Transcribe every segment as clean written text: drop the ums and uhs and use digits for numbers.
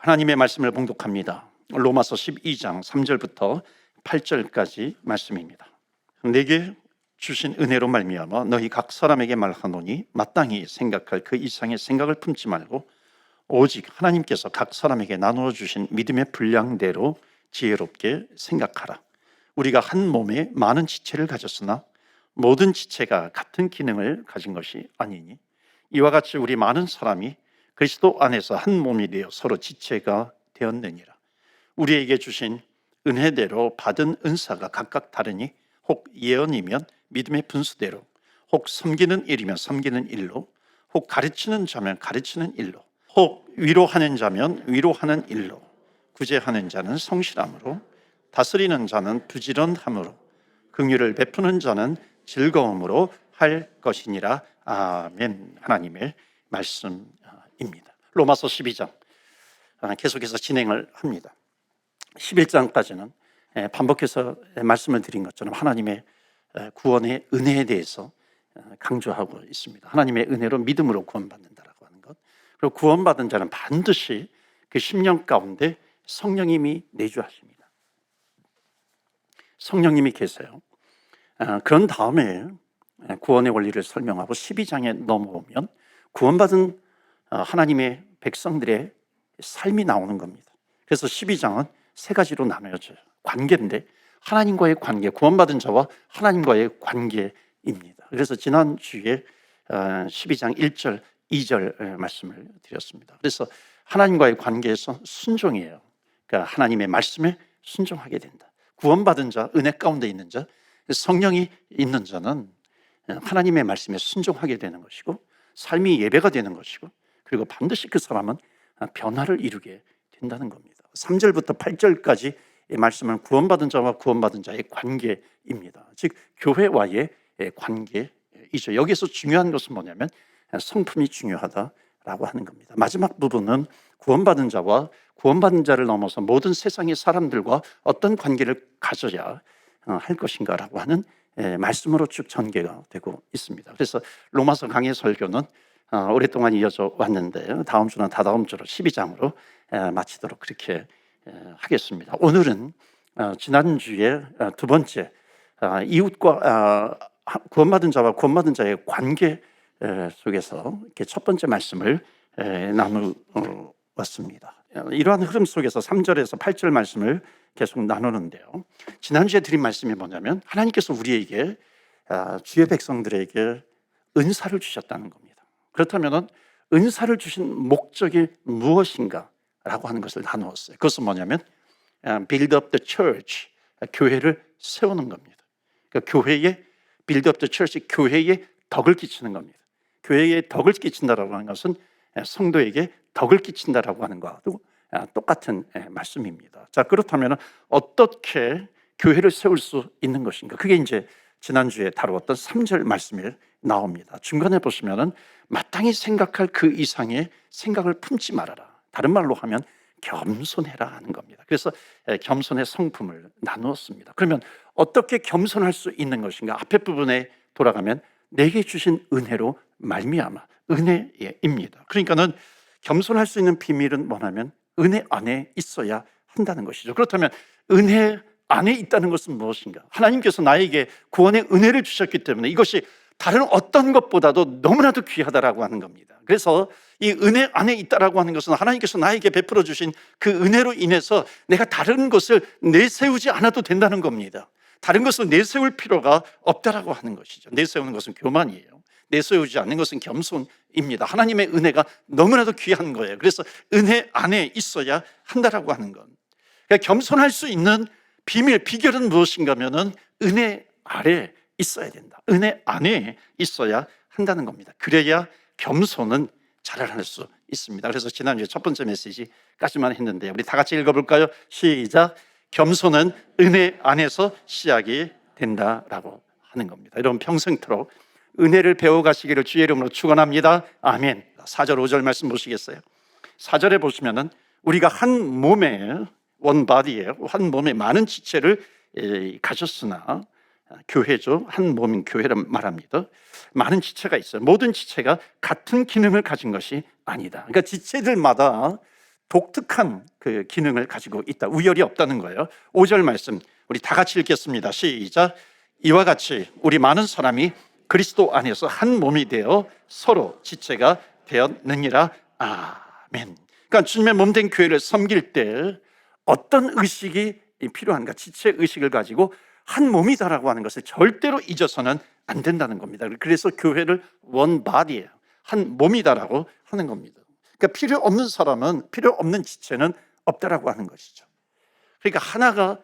하나님의 말씀을 봉독합니다. 로마서 12장 3절부터 8절까지 말씀입니다. 내게 주신 은혜로 말미암아 너희 각 사람에게 말하노니 마땅히 생각할 그 이상의 생각을 품지 말고 오직 하나님께서 각 사람에게 나누어 주신 믿음의 분량대로 지혜롭게 생각하라. 우리가 한 몸에 많은 지체를 가졌으나 모든 지체가 같은 기능을 가진 것이 아니니 이와 같이 우리 많은 사람이 그리스도 안에서 한 몸이 되어 서로 지체가 되었느니라. 우리에게 주신 은혜대로 받은 은사가 각각 다르니 혹 예언이면 믿음의 분수대로, 혹 섬기는 일이면 섬기는 일로, 혹 가르치는 자면 가르치는 일로, 혹 위로하는 자면 위로하는 일로, 구제하는 자는 성실함으로, 다스리는 자는 부지런함으로, 긍휼을 베푸는 자는 즐거움으로 할 것이니라. 아멘. 하나님의 말씀입니다. 로마서 12장 계속해서 진행을 합니다. 11장까지는 반복해서 말씀을 드린 것처럼 하나님의 구원의 은혜에 대해서 강조하고 있습니다. 하나님의 은혜로 믿음으로 구원받는다라고 하는 것, 그리고 구원받은 자는 반드시 그 심령 가운데 성령님이 내주하십니다. 성령님이 계세요. 그런 다음에 구원의 원리를 설명하고 12장에 넘어오면 구원받은 하나님의 백성들의 삶이 나오는 겁니다. 그래서 12장은 세 가지로 나누어져요. 관계인데 하나님과의 관계, 구원받은 자와 하나님과의 관계입니다. 그래서 지난주에 12장 1절, 2절 말씀을 드렸습니다. 그래서 하나님과의 관계에서 순종이에요. 그러니까 하나님의 말씀에 순종하게 된다. 구원받은 자, 은혜 가운데 있는 자, 성령이 있는 자는 하나님의 말씀에 순종하게 되는 것이고 삶이 예배가 되는 것이고, 그리고 반드시 그 사람은 변화를 이루게 된다는 겁니다. 3절부터 8절까지 이 말씀은 구원받은 자와 구원받은 자의 관계입니다. 즉 교회와의 관계이죠. 여기서 중요한 것은 뭐냐면 성품이 중요하다라고 하는 겁니다. 마지막 부분은 구원받은 자와 구원받은 자를 넘어서 모든 세상의 사람들과 어떤 관계를 가져야 할 것인가라고 하는 말씀으로 쭉 전개가 되고 있습니다. 그래서 로마서 강해 설교는 오랫동안 이어져 왔는데 다음 주나 다다음 주로 12장으로 마치도록 그렇게 하겠습니다. 오늘은 지난주에 두 번째 이웃과 구원받은 자와 구원받은 자의 관계 속에서 이렇게 첫 번째 말씀을 나누었습니다. 이러한 흐름 속에서 3절에서 8절 말씀을 계속 나누는데요. 지난주에 드린 말씀이 뭐냐면 하나님께서 우리에게 주의 백성들에게 은사를 주셨다는 겁니다. 그렇다면 은사를 주신 목적이 무엇인가 라고 하는 것을 나누었어요. 그것은 뭐냐면 build up the church, 교회를 세우는 겁니다. 그러니까 교회에 build up the church, 교회에 덕을 끼치는 겁니다. 교회에 덕을 끼친다라고 하는 것은 성도에게 덕을 끼친다라고 하는 것도 똑같은 말씀입니다. 자, 그렇다면 어떻게 교회를 세울 수 있는 것인가? 그게 이제 지난주에 다루었던 3절 말씀에 나옵니다. 중간에 보시면은 마땅히 생각할 그 이상의 생각을 품지 말아라. 다른 말로 하면 겸손해라 하는 겁니다. 그래서 겸손의 성품을 나누었습니다. 그러면 어떻게 겸손할 수 있는 것인가? 앞에 부분에 돌아가면 내게 주신 은혜로 말미암아, 은혜입니다. 그러니까는 겸손할 수 있는 비밀은 뭐냐면 은혜 안에 있어야 한다는 것이죠. 그렇다면 은혜 안에 있다는 것은 무엇인가? 하나님께서 나에게 구원의 은혜를 주셨기 때문에 이것이 다른 어떤 것보다도 너무나도 귀하다라고 하는 겁니다. 그래서 이 은혜 안에 있다라고 하는 것은 하나님께서 나에게 베풀어 주신 그 은혜로 인해서 내가 다른 것을 내세우지 않아도 된다는 겁니다. 다른 것을 내세울 필요가 없다라고 하는 것이죠. 내세우는 것은 교만이에요. 내세우지 않는 것은 겸손입니다. 하나님의 은혜가 너무나도 귀한 거예요. 그래서 은혜 안에 있어야 한다라고 하는 것. 그러니까 겸손할 수 있는 비밀, 비결은 무엇인가 하면은 은혜 아래 있어야 된다. 은혜 안에 있어야 한다는 겁니다. 그래야 겸손은 자라날 수 있습니다. 그래서 지난주에 첫 번째 메시지까지만 했는데 우리 다 같이 읽어볼까요? 시작. 겸손은 은혜 안에서 시작이 된다라고 하는 겁니다. 여러분 평생토록 은혜를 배워가시기를 주의 이름으로 축원합니다. 아멘. 4절 5절 말씀 보시겠어요? 4절에 보시면은 우리가 한 몸에 원 바디예요. 한 몸에 많은 지체를 가졌으나 교회죠. 한 몸인 교회를 말합니다. 많은 지체가 있어요. 모든 지체가 같은 기능을 가진 것이 아니다. 그러니까 지체들마다 독특한 그 기능을 가지고 있다. 우열이 없다는 거예요. 5절 말씀 우리 다 같이 읽겠습니다. 시작. 이와 같이 우리 많은 사람이 그리스도 안에서 한 몸이 되어 서로 지체가 되었느니라. 아멘. 그러니까 주님의 몸된 교회를 섬길 때 어떤 의식이 필요한가? 지체 의식을 가지고 한 몸이다라고 하는 것을 절대로 잊어서는 안 된다는 겁니다. 그래서 교회를 one body예요. 한 몸이다라고 하는 겁니다. 그러니까 필요 없는 사람은, 필요 없는 지체는 없다라고 하는 것이죠. 그러니까 하나가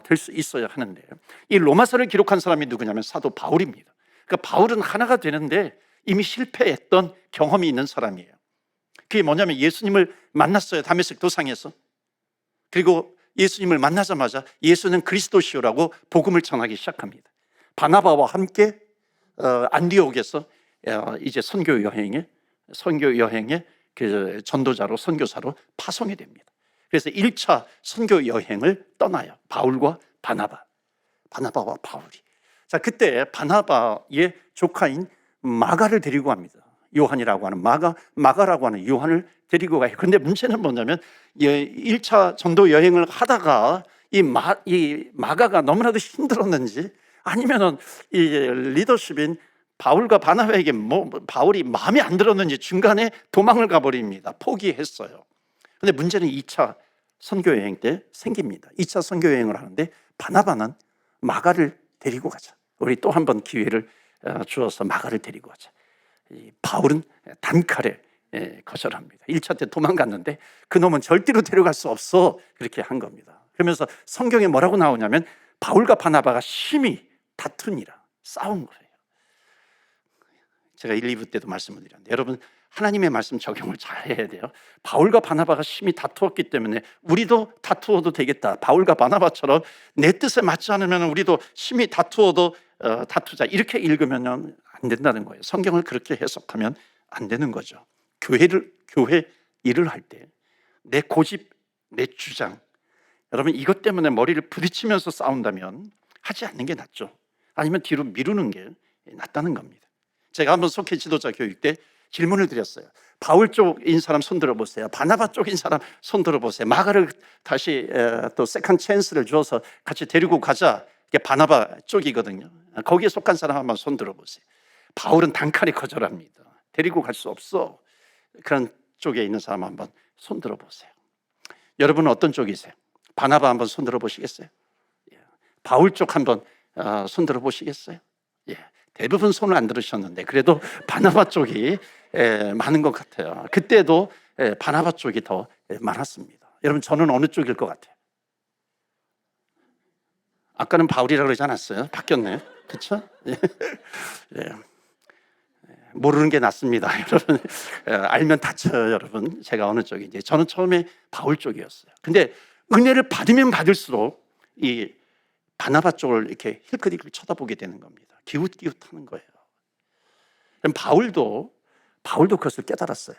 될 수 있어야 하는데요. 이 로마서를 기록한 사람이 누구냐면 사도 바울입니다. 그러니까 바울은 하나가 되는데 이미 실패했던 경험이 있는 사람이에요. 그게 뭐냐면 예수님을 만났어요. 다메섹 도상에서. 그리고 예수님을 만나자마자 예수는 그리스도시오라고 복음을 전하기 시작합니다. 바나바와 함께 안디옥에서 이제 선교 여행에 그 전도자로, 선교사로 파송이 됩니다. 그래서 1차 선교 여행을 떠나요. 바울과 바나바와 바울이. 자, 그때 바나바의 조카인 마가를 데리고 갑니다. 요한이라고 하는 마가라고 하는 요한을 데리고 가요. 그런데 문제는 뭐냐면 1차 전도 여행을 하다가 이 마가가 너무나도 힘들었는지 아니면은 이 리더십인 바울과 바나바에게 바울이 마음에 안 들었는지 중간에 도망을 가버립니다. 포기했어요. 그런데 문제는 2차 선교 여행 때 생깁니다. 2차 선교 여행을 하는데 바나바는 마가를 데리고 가자. 우리 또 한 번 기회를 주어서 마가를 데리고 가자. 바울은 단칼에 거절합니다. 1차 때 도망갔는데 그놈은 절대로 데려갈 수 없어. 그렇게 한 겁니다. 그러면서 성경에 뭐라고 나오냐면 바울과 바나바가 심히 다투니라, 싸운 거예요. 제가 1, 2부 때도 말씀을 드렸는데 여러분 하나님의 말씀 적용을 잘 해야 돼요. 바울과 바나바가 심히 다투었기 때문에 우리도 다투어도 되겠다. 바울과 바나바처럼 내 뜻에 맞지 않으면 우리도 심히 다투어도 다투자. 이렇게 읽으면 안 된다는 거예요. 성경을 그렇게 해석하면 안 되는 거죠. 교회 일을 할 때 내 고집, 내 주장, 여러분 이것 때문에 머리를 부딪히면서 싸운다면 하지 않는 게 낫죠. 아니면 뒤로 미루는 게 낫다는 겁니다. 제가 한번 속회 지도자 교육 때 질문을 드렸어요. 바울 쪽인 사람 손 들어보세요. 바나바 쪽인 사람 손 들어보세요. 마가를 다시 또 세컨 찬스를 주어서 같이 데리고 가자. 이게 바나바 쪽이거든요. 거기에 속한 사람 한번 손 들어보세요. 바울은 단칼에 거절합니다. 데리고 갈 수 없어. 그런 쪽에 있는 사람 한번 손 들어보세요. 여러분은 어떤 쪽이세요? 바나바 한번 손 들어보시겠어요? 바울 쪽 한번 손 들어보시겠어요? 대부분 손을 안 들으셨는데 그래도 바나바 쪽이 많은 것 같아요. 그때도 바나바 쪽이 더 많았습니다. 여러분 저는 어느 쪽일 것 같아요? 아까는 바울이라고 그러지 않았어요? 바뀌었네요. 그렇죠? 모르는 게 낫습니다. 여러분 알면 다쳐요. 여러분 제가 어느 쪽인지. 저는 처음에 바울 쪽이었어요. 근데 은혜를 받으면 받을수록 이 바나바 쪽을 이렇게 힐끗힐끗 쳐다보게 되는 겁니다. 기웃기웃하는 거예요. 그럼 바울도 그것을 깨달았어요.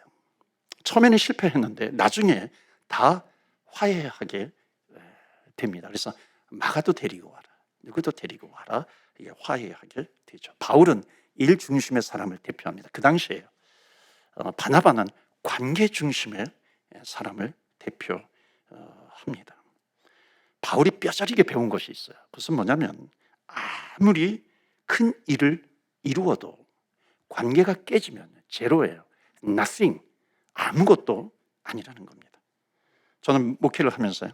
처음에는 실패했는데 나중에 다 화해하게 됩니다. 그래서 마가도 데리고 와라, 누구도 데리고 와라, 이게 화해하게 되죠. 바울은 일 중심의 사람을 대표합니다. 그 당시에요. 바나바는 관계 중심의 사람을 대표합니다. 바울이 뼈저리게 배운 것이 있어요. 그것은 뭐냐면 아무리 큰 일을 이루어도 관계가 깨지면 제로예요. Nothing, 아무것도 아니라는 겁니다. 저는 목회를 하면서요,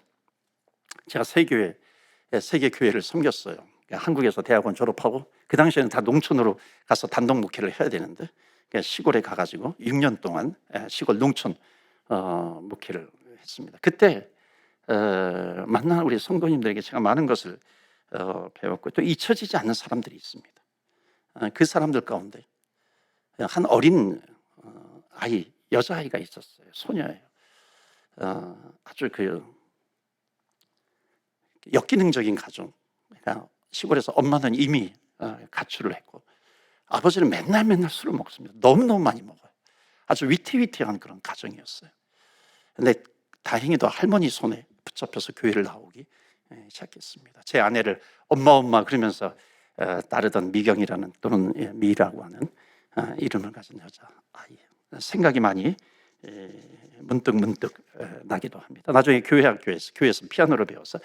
제가 세계 교회를 섬겼어요. 한국에서 대학원 졸업하고 그 당시에는 다 농촌으로 가서 단독 목회를 해야 되는데 시골에 가가지고 6년 동안 시골 농촌 목회를 했습니다. 그때 만난 우리 성도님들에게 제가 많은 것을 배웠고 또 잊혀지지 않는 사람들이 있습니다. 그 사람들 가운데 한 어린 아이, 여자아이가 있었어요. 소녀예요. 아주 그 역기능적인 가정. 그러니까 시골에서 엄마는 이미 가출을 했고 아버지는 맨날 술을 먹습니다. 너무너무 많이 먹어요. 아주 위태위태한 그런 가정이었어요. 근데 다행히도 할머니 손에 붙잡혀서 교회를 나오기 시작했습니다. 제 아내를 엄마 그러면서 따르던 미경이라는 또는 미라고 하는 이름을 가진 여자 아이. 생각이 많이 문득 나기도 합니다. 나중에 교회에서 피아노를 배워서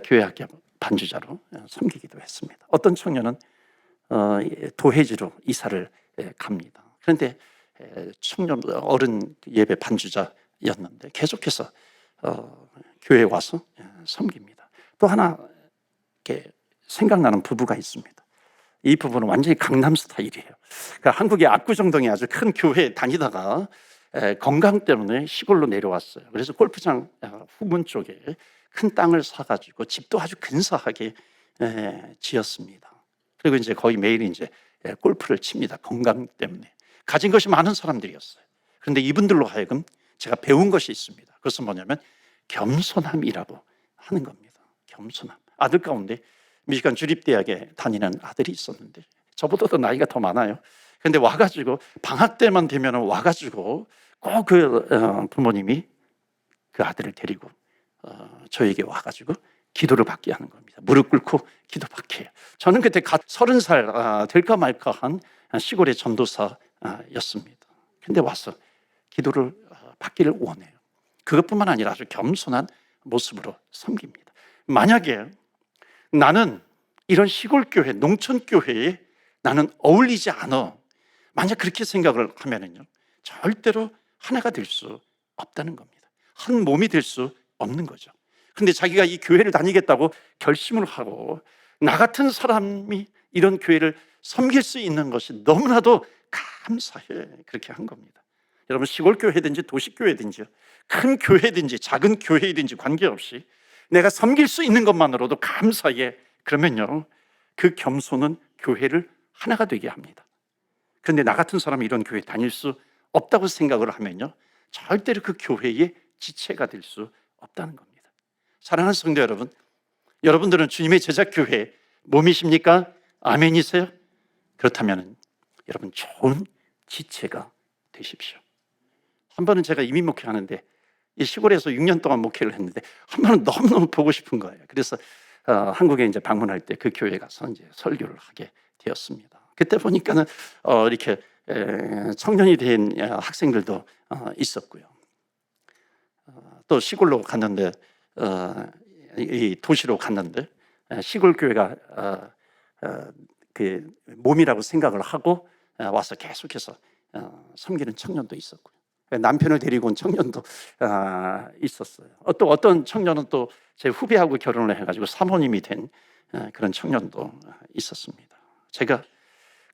교회 학교 반주자로 섬기기도 했습니다. 어떤 청년은 도해지로 이사를 갑니다. 그런데 청년 어른 예배 반주자였는데 계속해서 교회에 와서 섬깁니다. 또 하나 이렇게 생각나는 부부가 있습니다. 이 부부는 완전히 강남 스타일이에요. 그러니까 한국의 압구정동에 아주 큰 교회에 다니다가 건강 때문에 시골로 내려왔어요. 그래서 골프장 후문 쪽에 큰 땅을 사가지고 집도 아주 근사하게 지었습니다. 그리고 이제 거의 매일 이제 골프를 칩니다. 건강 때문에. 가진 것이 많은 사람들이었어요. 그런데 이분들로 하여금 제가 배운 것이 있습니다. 그것은 뭐냐면 겸손함이라고 하는 겁니다. 겸손함. 아들 가운데 미시간 주립대학에 다니는 아들이 있었는데 저보다도 나이가 더 많아요. 근데 와가지고 방학 때만 되면 와가지고 꼭 그 부모님이 그 아들을 데리고 저에게 와가지고 기도를 받게 하는 겁니다. 무릎 꿇고 기도 받게 해요. 저는 그때 30살 될까 말까 한 시골의 전도사였습니다. 근데 와서 기도를 받기를 원해요. 그것뿐만 아니라 아주 겸손한 모습으로 섬깁니다. 만약에 나는 이런 시골교회, 농촌교회에 나는 어울리지 않아, 만약 그렇게 생각을 하면은요, 절대로 하나가 될 수 없다는 겁니다. 한 몸이 될 수 없는 거죠. 근데 자기가 이 교회를 다니겠다고 결심을 하고 나 같은 사람이 이런 교회를 섬길 수 있는 것이 너무나도 감사해. 그렇게 한 겁니다. 여러분, 시골교회든지 도시교회든지 큰 교회든지 작은 교회든지 관계없이 내가 섬길 수 있는 것만으로도 감사해. 그러면요, 그 겸손은 교회를 하나가 되게 합니다. 그런데 나 같은 사람이 이런 교회 다닐 수 없다고 생각을 하면요, 절대로 그 교회의 지체가 될 수 없다는 겁니다. 사랑하는 성도 여러분, 여러분들은 주님의 제자교회 몸이십니까? 아멘이세요? 그렇다면 여러분 좋은 지체가 되십시오. 한 번은 제가 이민 목회하는데 이 시골에서 6년 동안 목회를 했는데 한 번은 너무너무 보고 싶은 거예요. 그래서 한국에 이제 방문할 때 그 교회 가서 이제 설교를 하게 되었습니다. 그때 보니까는 이렇게 청년이 된 학생들도 있었고요. 또 시골로 갔는데 이 도시로 갔는데 시골 교회가 그 몸이라고 생각을 하고 와서 계속해서 섬기는 청년도 있었고요. 남편을 데리고 온 청년도 있었어요. 또 어떤 청년은 또 제 후배하고 결혼을 해가지고 사모님이 된 그런 청년도 있었습니다. 제가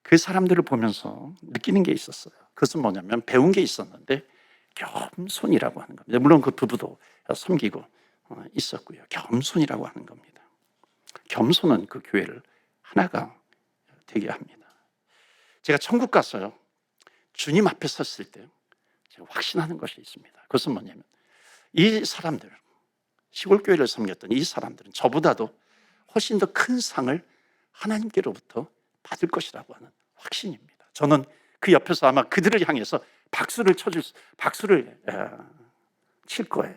그 사람들을 보면서 느끼는 게 있었어요. 그것은 뭐냐면 배운 게 있었는데 겸손이라고 하는 겁니다. 물론 그 부부도 섬기고 있었고요. 겸손이라고 하는 겁니다. 겸손은 그 교회를 하나가 되게 합니다. 제가 천국 가서요, 주님 앞에 섰을 때 제가 확신하는 것이 있습니다. 그것은 뭐냐면 이 사람들, 시골교회를 섬겼던 이 사람들은 저보다도 훨씬 더 큰 상을 하나님께로부터 받을 것이라고 하는 확신입니다. 저는 그 옆에서 아마 그들을 향해서 박수를 칠 거예요.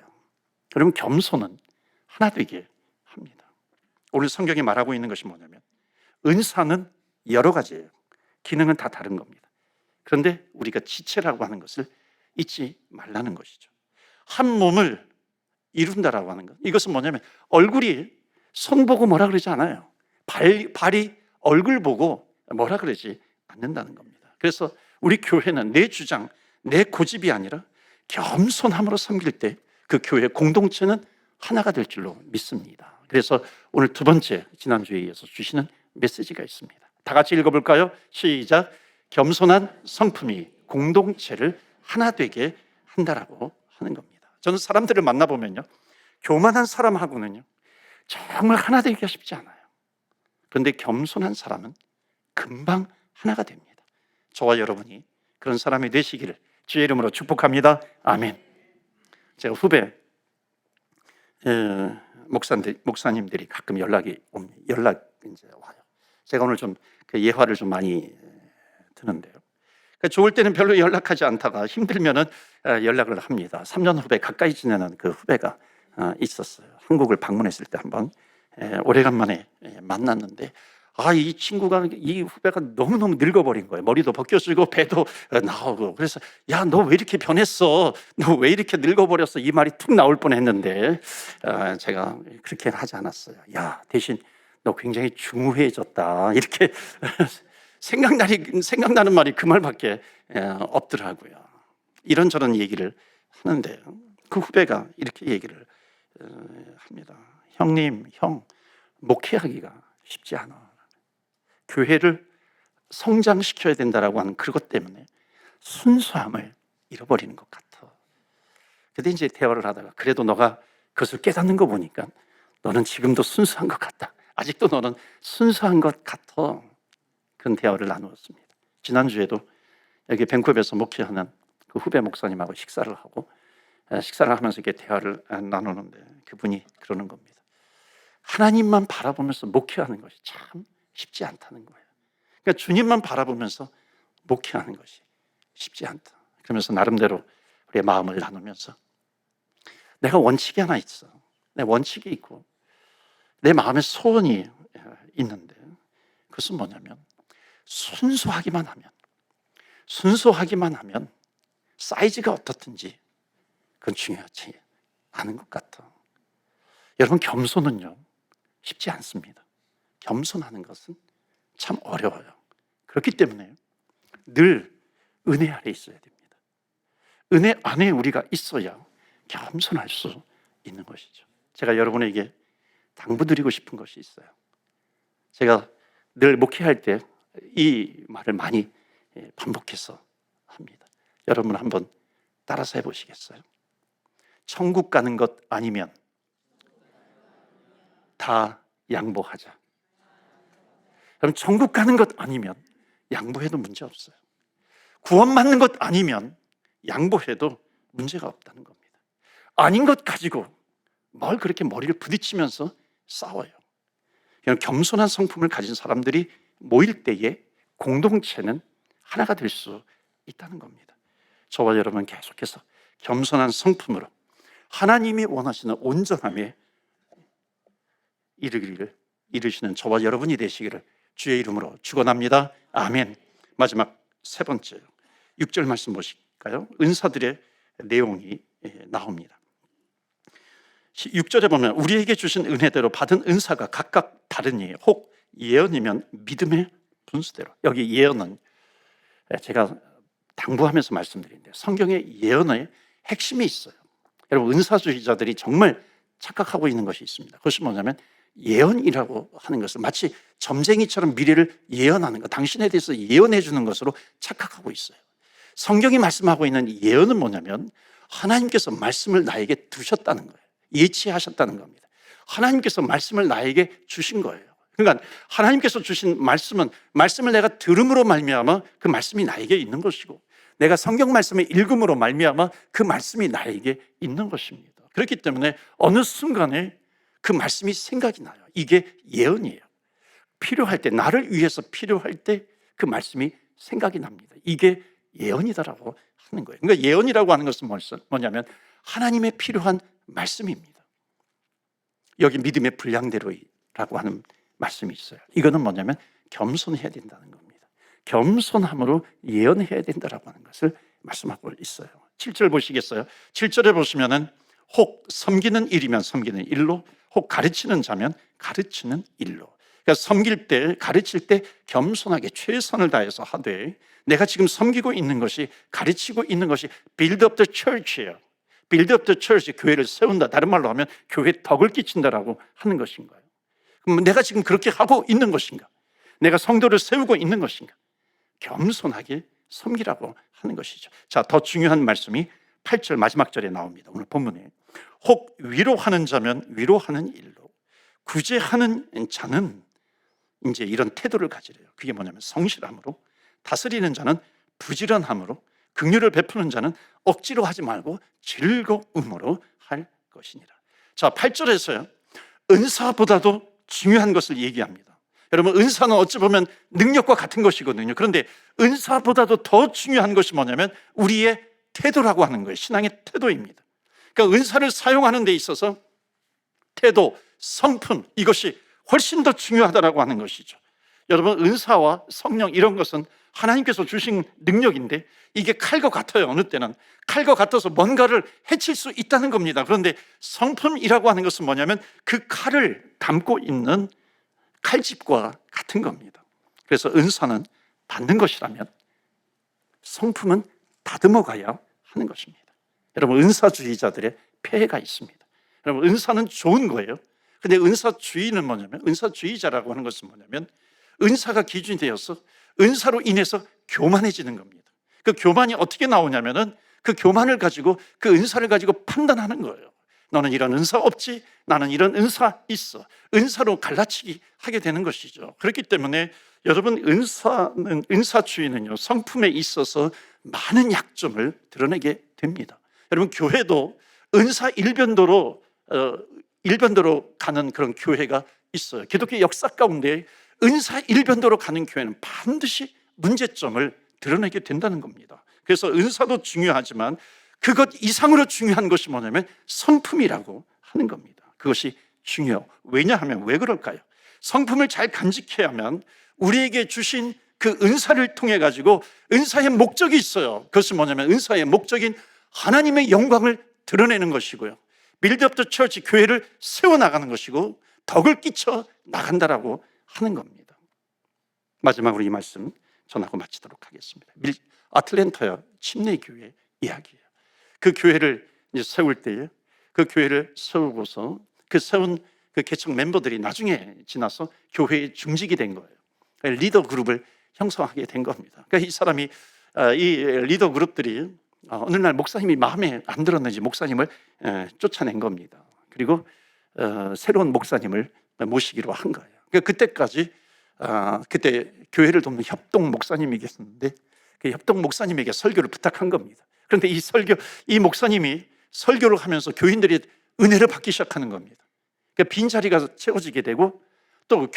그러면 겸손은 하나 되게 합니다. 오늘 성경이 말하고 있는 것이 뭐냐면 은사는 여러 가지예요. 기능은 다 다른 겁니다. 그런데 우리가 지체라고 하는 것을 잊지 말라는 것이죠. 한 몸을 이룬다라고 하는 것, 이것은 뭐냐면 얼굴이 손 보고 뭐라 그러지 않아요. 발이 얼굴 보고 뭐라 그러지 않는다는 겁니다. 그래서 우리 교회는 내 주장, 내 고집이 아니라 겸손함으로 섬길 때 그 교회 공동체는 하나가 될 줄로 믿습니다. 그래서 오늘 두 번째, 지난주에 이어서 주시는 메시지가 있습니다. 다 같이 읽어볼까요? 시작. 겸손한 성품이 공동체를 하나 되게 한다라고 하는 겁니다. 저는 사람들을 만나보면요, 교만한 사람하고는요 정말 하나 되기가 쉽지 않아요. 그런데 겸손한 사람은 금방 하나가 됩니다. 저와 여러분이 그런 사람이 되시기를 주의 이름으로 축복합니다. 아멘. 제가 후배 목사님들이 가끔 연락 이제 와요. 제가 오늘 좀 그 예화를 좀 많이 드는데요. 그러니까 좋을 때는 별로 연락하지 않다가 힘들면은 연락을 합니다. 3년 후배, 가까이 지내는 그 후배가 있었어요. 한국을 방문했을 때 한번 오래간만에 만났는데 이 친구가, 이 후배가 너무너무 늙어버린 거예요. 머리도 벗겨지고 배도 나오고. 그래서 야, 너 왜 이렇게 변했어? 너 왜 이렇게 늙어버렸어? 이 말이 툭 나올 뻔했는데 제가 그렇게 하지 않았어요. 야, 대신 너 굉장히 중후해졌다. 이렇게 생각나는 말이 그 말밖에 없더라고요. 이런저런 얘기를 하는데 그 후배가 이렇게 얘기를 합니다. 형님, 형, 목회하기가 쉽지 않아. 교회를 성장시켜야 된다라고 하는 그것 때문에 순수함을 잃어버리는 것 같아. 근데 이제 대화를 하다가 그래도 너가 그것을 깨닫는 거 보니까 너는 지금도 순수한 것 같다. 아직도 너는 순수한 것 같아. 그런 대화를 나누었습니다. 지난주에도 여기 밴쿠버에서 목회하는 그 후배 목사님하고 식사를 하면서 이렇게 대화를 나누는데 그분이 그러는 겁니다. 하나님만 바라보면서 목회하는 것이 참 쉽지 않다는 거예요. 그러니까 주님만 바라보면서 목회하는 것이 쉽지 않다. 그러면서 나름대로 우리의 마음을 나누면서 내가 원칙이 하나 있어. 내 원칙이 있고 내 마음에 소원이 있는데 그것은 뭐냐면 순수하기만 하면 사이즈가 어떻든지 그건 중요하지 않은 것 같아. 여러분, 겸손은요 쉽지 않습니다. 겸손하는 것은 참 어려워요. 그렇기 때문에 늘 은혜 아래 있어야 됩니다. 은혜 안에 우리가 있어야 겸손할 수 있는 것이죠. 제가 여러분에게 당부드리고 싶은 것이 있어요. 제가 늘 목회할 때 이 말을 많이 반복해서 합니다. 여러분 한번 따라서 해보시겠어요? 천국 가는 것 아니면 다 양보하자. 그럼 천국 가는 것 아니면 양보해도 문제 없어요. 구원받는 것 아니면 양보해도 문제가 없다는 겁니다. 아닌 것 가지고 뭘 그렇게 머리를 부딪히면서 싸워요. 그냥 겸손한 성품을 가진 사람들이 모일 때에 공동체는 하나가 될 수 있다는 겁니다. 저와 여러분 계속해서 겸손한 성품으로 하나님이 원하시는 온전함에 이르시는 저와 여러분이 되시기를 주의 이름으로 축원합니다. 아멘. 마지막 세 번째 6절 말씀 보실까요? 은사들의 내용이 나옵니다. 6절에 보면 우리에게 주신 은혜대로 받은 은사가 각각 다르니 혹 예언이면 믿음의 분수대로. 여기 예언은 제가 당부하면서 말씀드리는데 성경에 예언의 핵심이 있어요. 여러분, 은사주의자들이 정말 착각하고 있는 것이 있습니다. 그것이 뭐냐면 예언이라고 하는 것을 마치 점쟁이처럼 미래를 예언하는 것, 당신에 대해서 예언해 주는 것으로 착각하고 있어요. 성경이 말씀하고 있는 예언은 뭐냐면 하나님께서 말씀을 나에게 두셨다는 거예요. 예치하셨다는 겁니다. 하나님께서 말씀을 나에게 주신 거예요. 그러니까 하나님께서 주신 말씀은 말씀을 내가 들음으로 말미암아 그 말씀이 나에게 있는 것이고 내가 성경 말씀을 읽음으로 말미암아 그 말씀이 나에게 있는 것입니다. 그렇기 때문에 어느 순간에 그 말씀이 생각이 나요. 이게 예언이에요. 필요할 때, 나를 위해서 필요할 때 그 말씀이 생각이 납니다. 이게 예언이다라고 하는 거예요. 그러니까 예언이라고 하는 것은 뭐냐면 하나님의 필요한 말씀입니다. 여기 믿음의 분량대로라고 하는 말씀이 있어요. 이거는 뭐냐면 겸손해야 된다는 겁니다. 겸손함으로 예언해야 된다라고 하는 것을 말씀하고 있어요. 7절 보시겠어요? 7절에 보시면은 혹 섬기는 일이면 섬기는 일로, 혹 가르치는 자면 가르치는 일로. 그러니까 섬길 때, 가르칠 때 겸손하게 최선을 다해서 하되 내가 지금 섬기고 있는 것이, 가르치고 있는 것이 build up the church예요. build up the church, 교회를 세운다. 다른 말로 하면 교회에 덕을 끼친다라고 하는 것인가요? 그럼 내가 지금 그렇게 하고 있는 것인가? 내가 성도를 세우고 있는 것인가? 겸손하게 섬기라고 하는 것이죠. 자, 더 중요한 말씀이 8절 마지막 절에 나옵니다. 오늘 본문에 혹 위로하는 자면 위로하는 일로, 구제하는 자는 이제 이런 태도를 가지래요. 그게 뭐냐면 성실함으로, 다스리는 자는 부지런함으로, 긍휼을 베푸는 자는 억지로 하지 말고 즐거움으로 할 것이니라. 자, 8절에서요 은사보다도 중요한 것을 얘기합니다. 여러분, 은사는 어찌 보면 능력과 같은 것이거든요. 그런데 은사보다도 더 중요한 것이 뭐냐면 우리의 태도라고 하는 거예요. 신앙의 태도입니다. 그러니까 은사를 사용하는 데 있어서 태도, 성품, 이것이 훨씬 더 중요하다라고 하는 것이죠. 여러분, 은사와 성령 이런 것은 하나님께서 주신 능력인데 이게 칼과 같아요. 어느 때는 칼과 같아서 뭔가를 해칠 수 있다는 겁니다. 그런데 성품이라고 하는 것은 뭐냐면 그 칼을 담고 있는 칼집과 같은 겁니다. 그래서 은사는 받는 것이라면 성품은 다듬어 가야 하는 것입니다. 여러분, 은사주의자들의 폐해가 있습니다. 여러분, 은사는 좋은 거예요. 근데 은사주의는 뭐냐면, 은사주의자라고 하는 것은 뭐냐면 은사가 기준이 되어서 은사로 인해서 교만해지는 겁니다. 그 교만이 어떻게 나오냐면은 그 교만을 가지고 그 은사를 가지고 판단하는 거예요. 너는 이런 은사 없지? 나는 이런 은사 있어. 은사로 갈라치기 하게 되는 것이죠. 그렇기 때문에 여러분, 은사주의는요, 성품에 있어서 많은 약점을 드러내게 됩니다. 여러분, 교회도 은사 일변도로 가는 그런 교회가 있어요. 기독교 역사 가운데 은사 일변도로 가는 교회는 반드시 문제점을 드러내게 된다는 겁니다. 그래서 은사도 중요하지만 그것 이상으로 중요한 것이 뭐냐면 성품이라고 하는 겁니다. 그것이 중요해요. 왜냐하면 왜 그럴까요? 성품을 잘 간직해야 하면 우리에게 주신 그 은사를 통해 가지고 은사의 목적이 있어요. 그것은 뭐냐면 은사의 목적인 하나님의 영광을 드러내는 것이고요, 빌드업 더 처치, 교회를 세워나가는 것이고 덕을 끼쳐 나간다라고 하는 겁니다. 마지막으로 이 말씀 전하고 마치도록 하겠습니다. 아틀랜타 침례교회 이야기예요. 그 교회를 이제 세울 때에 그 교회를 세우고서 그 세운 그 개척 멤버들이 나중에 지나서 교회의 중직이 된 거예요. 리더 그룹을 형성하게 된 겁니다. 그러니까 이 사람이 이 리더 그룹들이 어느 날 목사님이 마음에 안 들었는지 목사님을 쫓아낸 겁니다. 그리고 새로운 목사님을 모시기로 한 거예요. 그러니까 그때까지 그때 교회를 돕는 협동 목사님이 계셨는데 그 협동 목사님에게 설교를 부탁한 겁니다. 그런데 이 목사님이 설교를 하면서 교인들이 은혜를 받기 시작하는 겁니다. 그러니까 빈자리가 채워지게 되고 또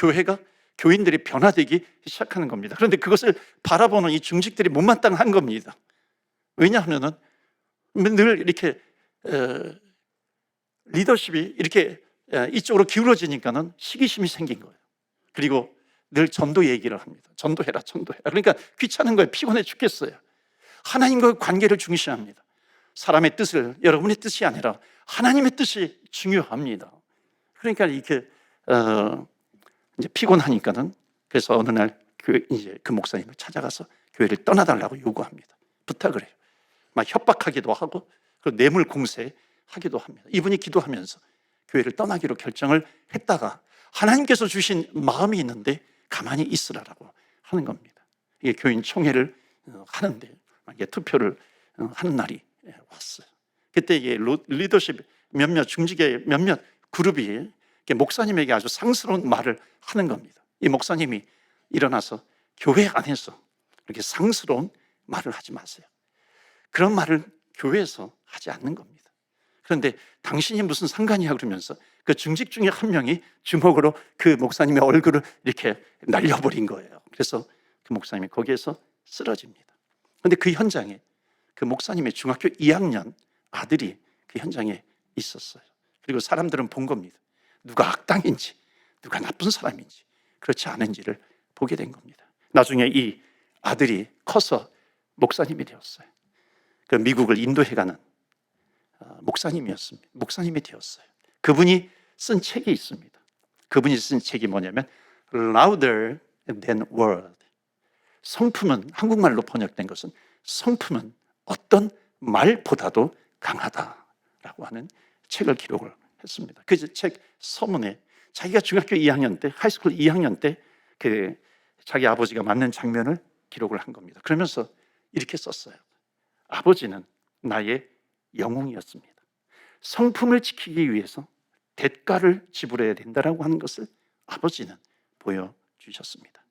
교인들이 변화되기 시작하는 겁니다. 그런데 그것을 바라보는 이 중직들이 못마땅한 겁니다. 왜냐하면은 늘 이렇게 리더십이 이렇게 이쪽으로 기울어지니까는 시기심이 생긴 거예요. 그리고 늘 전도 얘기를 합니다. 전도해라. 그러니까 귀찮은 거예요. 피곤해 죽겠어요. 하나님과의 관계를 중시합니다. 사람의 뜻을, 여러분의 뜻이 아니라 하나님의 뜻이 중요합니다. 그러니까 이렇게 이제 피곤하니까는 그래서 어느 날 이제 그 목사님을 찾아가서 교회를 떠나달라고 요구합니다. 부탁을 해요. 막 협박하기도 하고 그리고 뇌물 공세하기도 합니다. 이분이 기도하면서 교회를 떠나기로 결정을 했다가 하나님께서 주신 마음이 있는데 가만히 있으라라고 하는 겁니다. 이게 교인 총회를 하는데 이게 투표를 하는 날이 왔어요. 그때 이게 리더십 몇몇 중직의 몇몇 그룹이 목사님에게 아주 상스러운 말을 하는 겁니다. 이 목사님이 일어나서 교회 안에서 이렇게 상스러운 말을 하지 마세요. 그런 말을 교회에서 하지 않는 겁니다. 그런데 당신이 무슨 상관이야 그러면서 그 중직 중에 한 명이 주먹으로 그 목사님의 얼굴을 이렇게 날려버린 거예요. 그래서 그 목사님이 거기에서 쓰러집니다. 그런데 그 현장에 그 목사님의 중학교 2학년 아들이 그 현장에 있었어요. 그리고 사람들은 본 겁니다. 누가 악당인지 누가 나쁜 사람인지 그렇지 않은지를 보게 된 겁니다. 나중에 이 아들이 커서 목사님이 되었어요. 그 미국을 인도해가는 목사님이 되었어요. 그분이 쓴 책이 있습니다. 그분이 쓴 책이 뭐냐면 Louder than word. 성품은, 한국말로 번역된 것은 성품은 어떤 말보다도 강하다라고 하는 책을 기록을 했습니다. 그 책 서문에 자기가 중학교 2학년 때, 하이스쿨 2학년 때 그 자기 아버지가 맞는 장면을 기록을 한 겁니다. 그러면서 이렇게 썼어요. 아버지는 나의 영웅이었습니다. 성품을 지키기 위해서 대가를 지불해야 된다라고 하는 것을 아버지는 보여주셨습니다.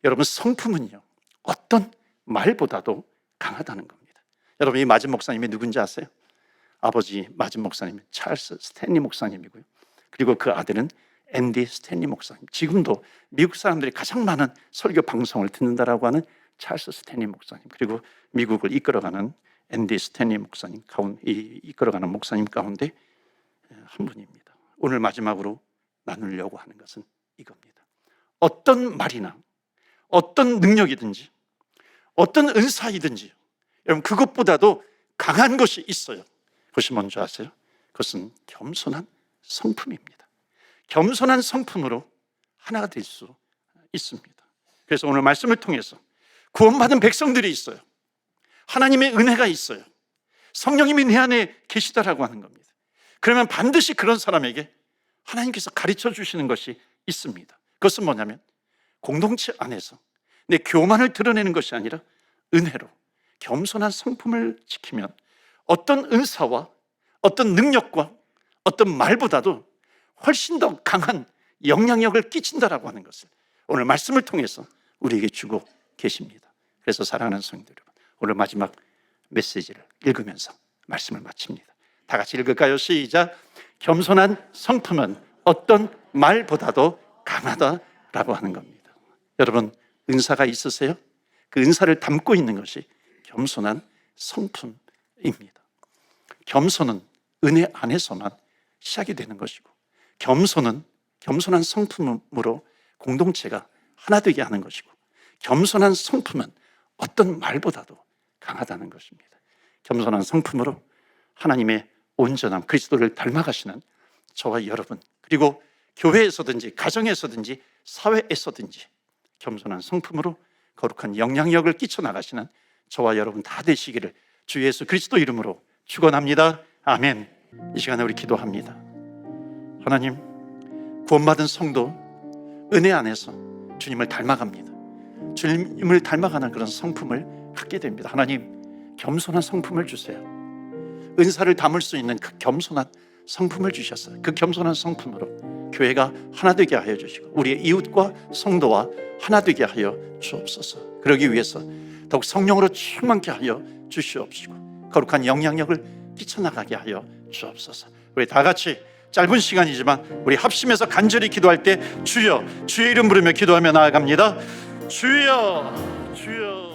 여러분, 성품은요 어떤 말보다도 강하다는 겁니다. 여러분, 이 마진 목사님이 누군지 아세요? 아버지 마진 목사님은 찰스 스탠리 목사님이고요. 그리고 그 아들은 앤디 스탠리 목사님. 지금도 미국 사람들이 가장 많은 설교 방송을 듣는다라고 하는 찰스 스탠리 목사님. 그리고 미국을 이끌어가는 앤디 스탠리 목사님 이끌어가는 목사님 가운데 한 분입니다. 오늘 마지막으로 나누려고 하는 것은 이겁니다. 어떤 말이나 어떤 능력이든지 어떤 은사이든지 여러분 그것보다도 강한 것이 있어요. 그것이 뭔지 아세요? 그것은 겸손한 성품입니다. 겸손한 성품으로 하나가 될 수 있습니다. 그래서 오늘 말씀을 통해서 구원받은 백성들이 있어요. 하나님의 은혜가 있어요. 성령님이 내 안에 계시다라고 하는 겁니다. 그러면 반드시 그런 사람에게 하나님께서 가르쳐 주시는 것이 있습니다. 그것은 뭐냐면 공동체 안에서 내 교만을 드러내는 것이 아니라 은혜로 겸손한 성품을 지키면 어떤 은사와 어떤 능력과 어떤 말보다도 훨씬 더 강한 영향력을 끼친다라고 하는 것을 오늘 말씀을 통해서 우리에게 주고 계십니다. 그래서 사랑하는 성도 여러분, 오늘 마지막 메시지를 읽으면서 말씀을 마칩니다. 다 같이 읽을까요? 시작. 겸손한 성품은 어떤 말보다도 강하다라고 하는 겁니다. 여러분, 은사가 있으세요? 그 은사를 담고 있는 것이 겸손한 성품입니다. 겸손은 은혜 안에서만 시작이 되는 것이고, 겸손한 성품으로 공동체가 하나 되게 하는 것이고, 겸손한 성품은 어떤 말보다도 강하다는 것입니다. 겸손한 성품으로 하나님의 온전함, 그리스도를 닮아가시는 저와 여러분, 그리고 교회에서든지 가정에서든지 사회에서든지 겸손한 성품으로 거룩한 영향력을 끼쳐나가시는 저와 여러분 다 되시기를 주 예수 그리스도 이름으로 축원합니다. 아멘. 이 시간에 우리 기도합니다. 하나님, 구원받은 성도 은혜 안에서 주님을 닮아갑니다. 주님을 닮아가는 그런 성품을 갖게 됩니다. 하나님, 겸손한 성품을 주세요. 은사를 담을 수 있는 그 겸손한 성품을 주셨어요. 그 겸손한 성품으로 교회가 하나 되게 하여 주시고 우리의 이웃과 성도와 하나 되게 하여 주옵소서. 그러기 위해서 더욱 성령으로 충만케 하여 주시옵시고 거룩한 영향력을 끼쳐나가게 하여 주옵소서. 우리 다 같이 짧은 시간이지만 우리 합심해서 간절히 기도할 때 주여, 주의 이름 부르며 기도하며 나아갑니다. 주여, 주여.